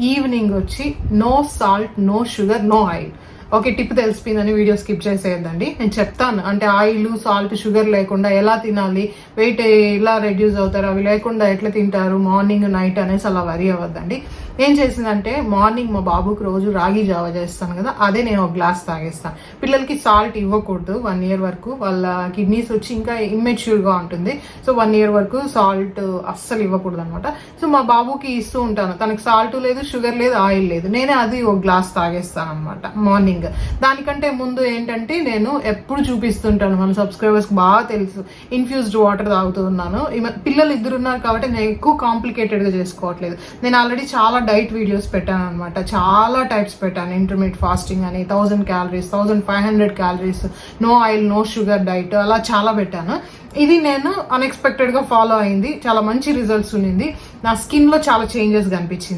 Evening వచ్చి no salt, no sugar, no oil. Okay, tip తెలిసిపోయిందని video skip చేసేయద్దండి. నేను చెప్తాను అంటే ఆయిల్, సాల్ట్, షుగర్ లేకుండా ఎలా తినాలి, వెయిట్ ఎలా రెడ్యూస్ అవుతారు, అవి లేకుండా ఎట్లా తింటారు మార్నింగ్ నైట్ అనేసి అలా వరి అవ్వద్దండి. ఏం చేసిందంటే మార్నింగ్ మా బాబుకి రోజు రాగి జావ చేస్తాను కదా, అదే నేను ఒక గ్లాస్ తాగేస్తాను. పిల్లలకి సాల్ట్ ఇవ్వకూడదు 1 year వరకు, వాళ్ళ కిడ్నీస్ వచ్చి ఇంకా ఇమ్మెచ్యూర్గా ఉంటుంది. సో 1 year వరకు సాల్ట్ అస్సలు ఇవ్వకూడదు అనమాట. సో మా బాబుకి ఇస్తూ ఉంటాను, తనకి సాల్ట్ లేదు, షుగర్ లేదు, ఆయిల్ లేదు, నేనే అది ఒక గ్లాస్ తాగేస్తాను అనమాట మార్నింగ్. దానికంటే ముందు ఏంటంటే నేను ఎప్పుడు చూపిస్తుంటాను, మన సబ్స్క్రైబర్స్ బాగా తెలుసు, ఇన్ఫ్యూజ్డ్ వాటర్ తాగుతూ ఉన్నాను. పిల్లలు 2 ఉన్నారు కాబట్టి నేను ఎక్కువ కాంప్లికేటెడ్ గా చేసుకోవట్లేదు. నేను ఆల్రెడీ చాలా డైట్ వీడియోస్ పెట్టాను అనమాట, చాలా టైప్స్ పెట్టాను. ఇంటర్మీడియట్ ఫాస్టింగ్ అని 1000 calories, 1500 calories, no oil, no sugar diet, అలా చాలా పెట్టాను. ఇది నేను అన్ఎక్స్పెక్టెడ్ గా ఫాలో అయింది, చాలా మంచి రిజల్ట్స్ ఉన్నింది. నా స్కిన్ లో చాలా చేంజెస్ కనిపించింది.